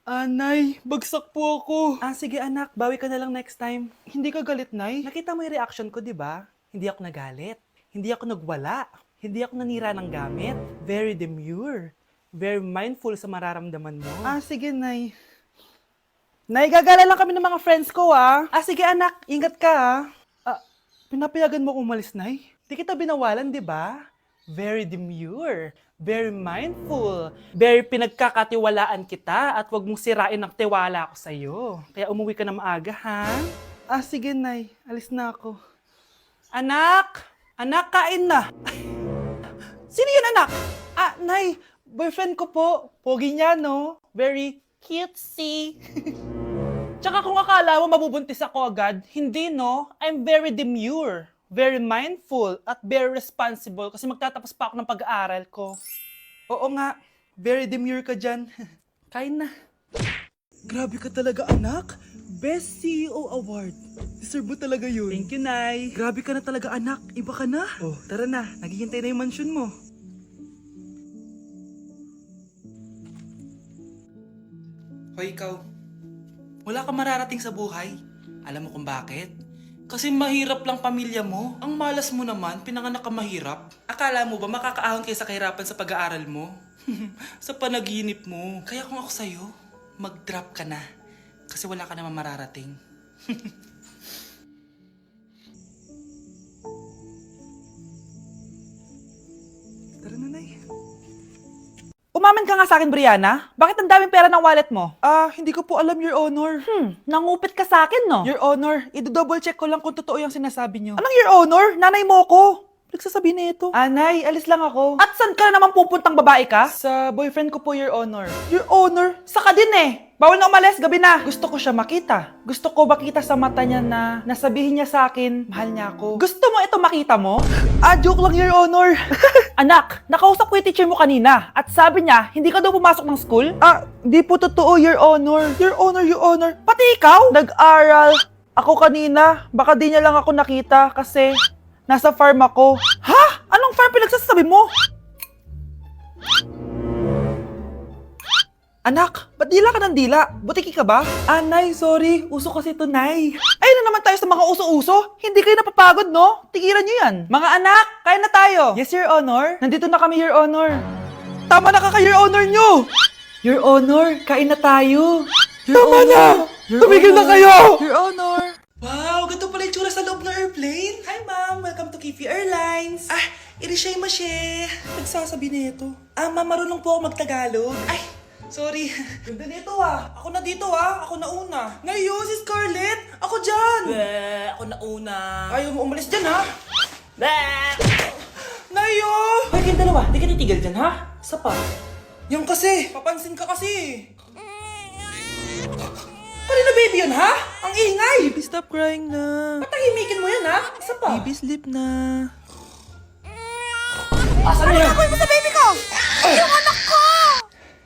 Nay, bagsak po ako. Sige anak, bawi ka na lang next time. Hindi ka galit, Nay? Nakita mo yung reaction ko, di ba? Hindi ako nagalit. Hindi ako nagwala. Hindi ako nanira ng gamit. Very demure. Very mindful sa mararamdaman mo. Sige, Nay. Nay, gagala lang kami ng mga friends ko, sige anak, ingat ka, Pinapayagan mo akong umalis, Nay? Di kita binawalan, di ba? Very demure. Very mindful. Very pinagkakatiwalaan kita at wag mong sirain ang tiwala ko sa'yo. Kaya umuwi ka na maaga, ha? Sige, Nay. Alis na ako. Anak! Anak, kain na! Sino yun, anak? Nay, boyfriend ko po. Pogi niya, no? Very cutesy. Tsaka kung akala mo mabubuntis ako agad, hindi no. I'm very demure, very mindful, at very responsible kasi magtatapos pa ako ng pag-aaral ko. Oo nga. Very demure ka dyan. Kain na. Grabe ka talaga, anak. Best CEO Award. Deserve mo talaga yun. Thank you, Nay. Grabe ka na talaga, anak. Iba ka na. Tara na. Naghihintay na yung mansion mo. Hoy, ikaw. Wala ka mararating sa buhay. Alam mo kung bakit? Kasi mahirap lang pamilya mo. Ang malas mo naman, pinanganak ka mahirap. Akala mo ba makakaahon kayo sa kahirapan sa pag-aaral mo? Sa panaginip mo. Kaya kung ako sa'yo, mag-drop ka na. Kasi wala ka naman mararating. Tara na, Nay. Umamin ka nga sa akin, Brianna. Bakit ang daming pera ng wallet mo? Hindi ko po alam, Your Honor. Nangupit ka sa akin, no? Your Honor, i-double check ko lang kung totoo yung sinasabi niyo. Anong your honor? Nanay mo ko. Nagsasabi na ito. Nay, alis lang ako. At saan ka na naman pupuntang babae ka? Sa boyfriend ko po, Your Honor. Your honor? Saka din eh. Bawal na umalis, gabi na. Gusto ko siya makita. Gusto ko makita sa mata niya na nasabihin niya sa akin, mahal niya ako. Gusto mo ito makita mo? Joke lang, Your Honor. Anak, nakausap ko yung teacher mo kanina at sabi niya, hindi ka daw pumasok ng school? Di po totoo, Your Honor. Your honor. Pati ikaw? Nag-aral. Ako kanina, baka di niya lang ako nakita kasi nasa farm ako. Ha? Anong farm pinagsasabi mo? Anak, ba't dila ka ng dila? Butiki ka ba? Nay, sorry. Uso kasi ito, Nay. Ay na naman tayo sa mga uso-uso. Hindi kayo napapagod, no? Tigilan nyo yan. Mga anak, kain na tayo. Yes, Your Honor. Nandito na kami, Your Honor. Tama na ka, Your Honor nyo! Your Honor, kain na tayo. Tama na! Tumigil na kayo! Your Honor. Wow, ganito pala yung tsura sa loob ng airplane. Hi, ma'am. Welcome to Kifi Airlines. Irishay mashe. Nagsasabi na ito. Ma'am, marunong po ako magtagalog. Ay, sorry. Ganda nito Ako na dito Ako na una. Ngayon, si Scarlett. Ako dyan. Ako na una. Ayaw mo umalis dyan Nayo! Hoy, kayong dalawa, di ka titigil dyan, ha? Isa pa. Yan kasi. Papansin ka kasi. Kanina baby yun, ha? Ang ingay. Baby, stop crying na. Patahimikin mo yan, ha? Isa pa. Baby, sleep na. Asan mo yan? mo sa baby ko!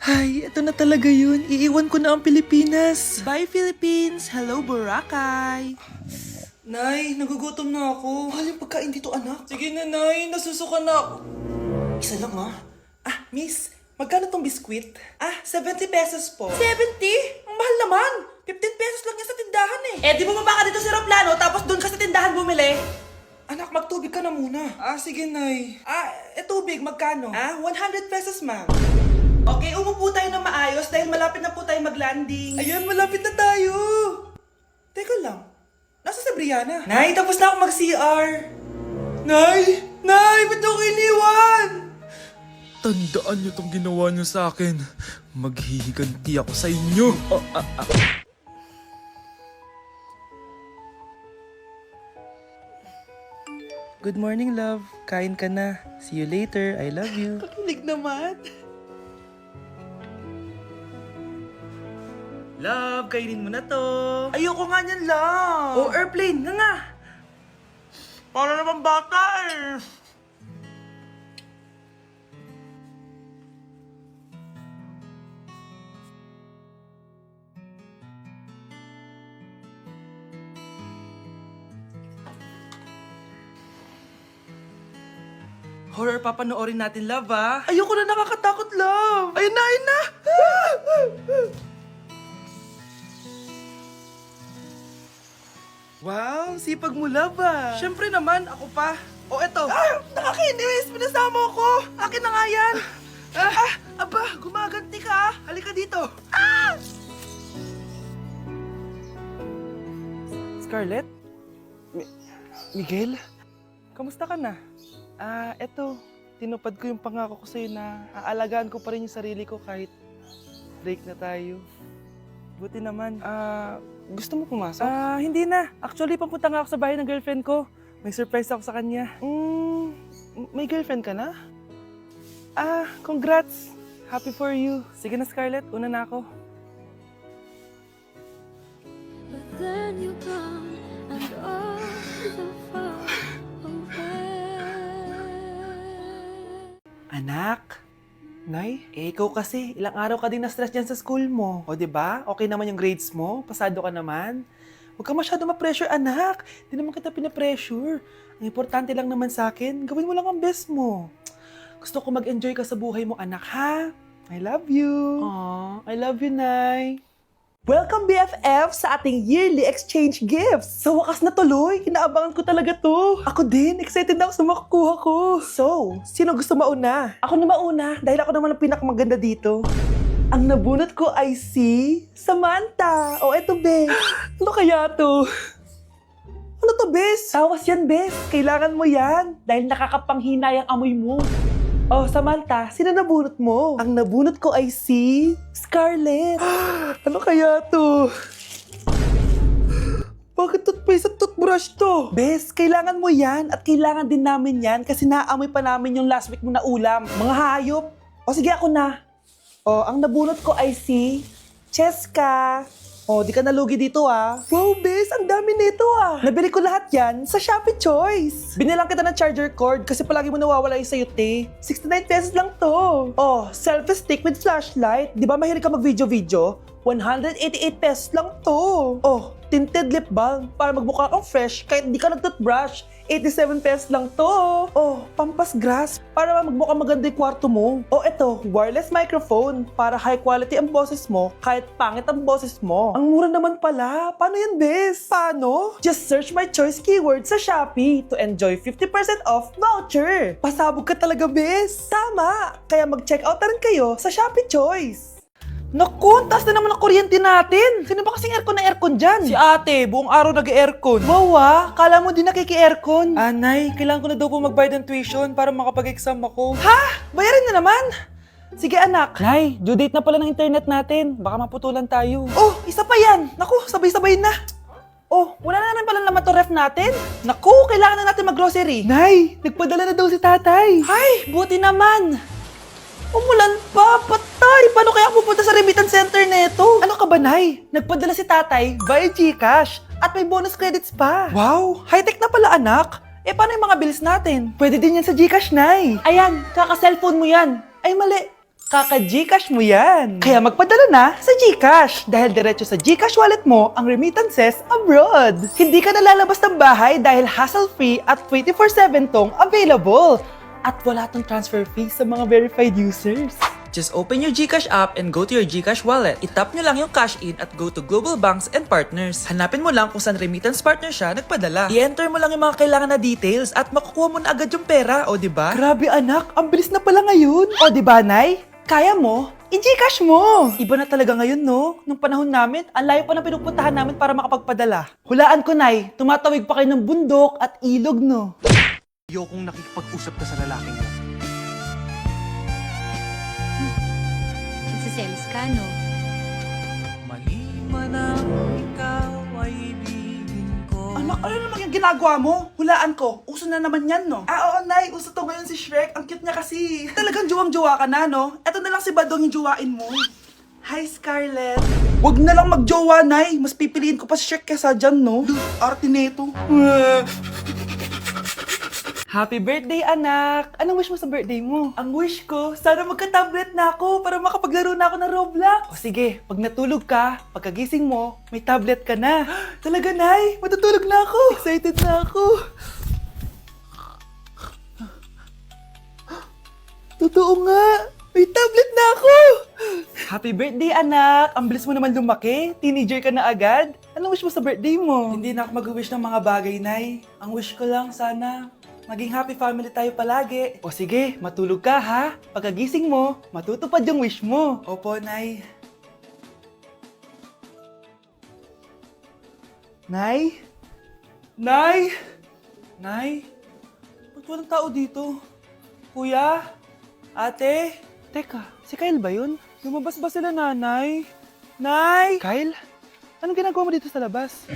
Ay, ito na talaga yun. Iiwan ko na ang Pilipinas. Bye, Philippines. Hello, Boracay. Nay, nagugutom na ako. Mahal yung pagkain dito, anak. Sige na, Nay. Nasusuka na ako. Isa lang, miss. Magkano tong biskwit? 70 pesos po. 70? Ang mahal naman. 15 pesos lang yan sa tindahan di bumaba ka dito sa aeroplano tapos doon ka sa tindahan bumili. Anak, magtubig ka na muna. Sige, Nay. Tubig, magkano? 100 pesos, ma'am. Okay, umupo tayo na maayos dahil malapit na po tayo mag-landing. Ayun, malapit na tayo. Teka lang. Nasa si Brianna? Nay, tapos na ako mag-CR. Nay! Nay! Ba't ako iniwan? Tandaan niyo tong ginawa niyo sa akin. Maghihiganti ako sa inyo. Good morning, love. Kain ka na. See you later. I love you. Kilig naman. Love, kainin mo na to. Ayoko nga niyan lang. Airplane. Nga. Para naman bata eh. Horror papanoorin natin, love, ah. Ayoko na, nakakatakot, love. Ayun na, ayun na. Wow, sipag mo ba? Siyempre naman, ako pa. O eto. Ah, nakakainis! Pinasama ako! Akin na nga yan! Aba, gumaganti ka. Halika dito. Scarlett? Miguel? Kamusta ka na? Eto. Tinupad ko yung pangako ko sa'yo na aalagaan ko pa rin yung sarili ko kahit break na tayo. Buti naman. Gusto mo pumasok? Hindi na. Actually, papunta nga ako sa bahay ng girlfriend ko. May surprise ako sa kanya. May girlfriend ka na? Congrats. Happy for you. Sige na, Scarlett. Una na ako. But then you gone and all so far away. Anak? Nay? Ikaw kasi, ilang araw ka din na-stress dyan sa school mo. O, diba? Okay naman yung grades mo? Pasado ka naman? Huwag ka masyado ma-pressure, anak. Di naman kita pina-pressure. Ang importante lang naman sa akin, gawin mo lang ang best mo. Gusto ko mag-enjoy ka sa buhay mo, anak, ha? I love you. Aww, I love you, Nay. Welcome, BFF, sa ating yearly exchange gifts. Sa wakas na tuloy, inaabangan ko talaga to. Ako din, excited na ako sa makukuha ko. So, sino gusto mauna? Ako na mauna, dahil ako naman ang pinakamaganda dito. Ang nabunot ko ay si Samantha. O, eto, Bes. Ano kaya to? Ano to, Bes? Tawas yan, Bes. Kailangan mo yan. Dahil nakakapanghinay ang amoy mo. Oh, Samantha, sino nabunot mo? Ang nabunot ko ay si Scarlett. Ano kaya to? Bakit toothpaste at toothbrush to? Bes, kailangan mo yan at kailangan din namin yan kasi naamoy pa namin yung last week mo na ulam. Mga hayop. O sige, ako na. O, ang nabunot ko ay si Cheska. O, di ka nalugi dito Wow, Bes, ang dami nito Nabili ko lahat yan sa Shopee Choice. Binilang kita ng charger cord kasi palagi mo nawawala yung sayute. 69 pesos lang to. Oh, selfie stick with flashlight. Di ba mahilig ka mag-video-video? 188 pesos lang to. Oh, tinted lip balm para magmukha kang fresh kahit di ka nag-toothbrush. 87 pesos lang to. Oh, pampas grass para magmukha maganda yung kwarto mo. Oh, eto, wireless microphone para high quality ang boses mo kahit pangit ang boses mo. Ang mura naman pala. Paano yan, Bes? Paano? Just search my choice keyword sa Shopee to enjoy 50% off voucher. Pasabog ka talaga, Bes. Tama. Kaya mag-check out na rin kayo sa Shopee Choice. Naku, taas na naman ang kuryente natin. Sino ba kasing aircon dyan? Si ate, buong araw nag-aircon. Wow kala mo din nakiki-aircon. Nay, kailangan ko na daw po magbayad ng tuition para makapag-exam ako. Ha? Bayarin na naman? Sige anak. Nay, due date na pala ng internet natin. Baka maputulan tayo. Oh, isa pa yan. Naku, sabay-sabay na. Oh, wala na naman pala naman to ref natin. Naku, kailangan na natin mag-grocery. Nay, nagpadala na daw si tatay. Ay, buti naman. Umulan pa, patay! Paano kaya ako pupunta sa remittance center neto? Ano ka ba, Nay? Nagpadala si tatay via GCash at may bonus credits pa. Wow, high-tech na pala, anak. Paano yung mga bills natin? Pwede din yan sa GCash, Nay. Ayan, kaka-cellphone mo yan. Ay, mali. Kaka-GCash mo yan. Kaya magpadala na sa GCash dahil diretso sa GCash wallet mo ang remittances abroad. Hindi ka nalalabas ng bahay dahil hassle-free at 24/7 tong available. At wala tong transfer fee sa mga verified users. Just open your GCash app and go to your GCash wallet. Itap nyo lang yung cash in at go to global banks and partners. Hanapin mo lang kung saan remittance partner siya nagpadala. I-enter mo lang yung mga kailangan na details at makukuha mo na agad yung pera, o diba? Grabe anak, ang bilis na pala ngayon. O diba, Nay? Kaya mo? I-GCash mo! Iba na talaga ngayon, no? Nung panahon namin, ang layo pa ng pinupuntahan namin para makapagpadala. Hulaan ko, Nay, tumatawid pa kayo ng bundok at ilog, no? Ayokong nakikipag-usap ka sa lalaking mo. Nagsiselos ka, no? Mali man ang ikaw ay ibigin ko. Anak, ano naman yung ginagawa mo? Hulaan ko. Uso na naman yan, no? Oo, Nay. Uso to ngayon si Shrek. Ang cute niya kasi. Talagang juwang-juwa ka na, no? Eto na lang si Badong yung juwain mo. Hi, Scarlett. Wag na lang magjowa, Nay. Mas pipiliin ko pa si Shrek kesa dyan, no? Arte neto. Happy birthday, anak! Anong wish mo sa birthday mo? Ang wish ko, sana magka-tablet na ako para makapaglaro na ako ng Roblox. O sige, pag natulog ka, pagkagising mo, may tablet ka na. Talaga, Nay! Matutulog na ako! Excited na ako! Totoo nga! May tablet na ako! Happy birthday, anak! Ang bilis mo naman lumaki. Teenager ka na agad. Anong wish mo sa birthday mo? Hindi na ako mag-wish ng mga bagay, Nay. Ang wish ko lang, sana maging happy family tayo palagi. O sige, matulog ka ha. Pagkagising mo, matutupad yung wish mo. Opo, Nay. Nay? Nay? Nay? Ba't walang tao dito? Kuya? Ate? Teka, si Kyle ba yun? Lumabas ba sila, nanay? Nay! Kyle? Anong ginagawa mo dito sa labas?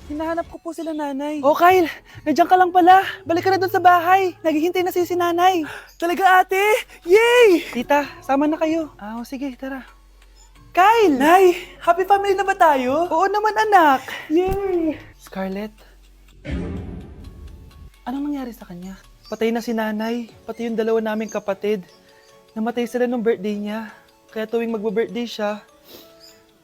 Hinahanap ko po sila, nanay. Oh, Kyle! Nandiyan ka lang pala. Balik ka na doon sa bahay. Naghihintay na si nanay. Talaga, ate? Yay! Tita, sama na kayo. Sige, tara. Kyle! Nay, happy family na ba tayo? Oo naman, anak. Yay! Scarlett, anong nangyari sa kanya? Patay na si nanay, pati yung dalawa naming kapatid. Namatay sila nung birthday niya. Kaya tuwing magbe-birthday siya,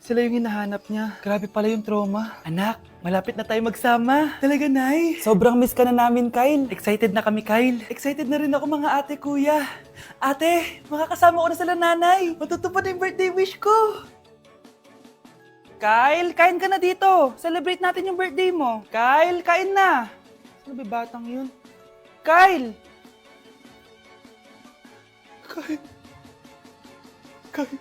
sila yung hinahanap niya. Grabe pala yung trauma. Anak, malapit na tayo magsama. Talaga, Nay? Sobrang miss ka na namin, Kyle. Excited na kami, Kyle. Excited na rin ako, mga ate, kuya. Ate, makakasama ko na sila, nanay. Matutupad na yung birthday wish ko. Kyle, kain ka na dito. Celebrate natin yung birthday mo. Kyle, kain na. Sino ba batang yun? Kyle! Kyle! Kyle!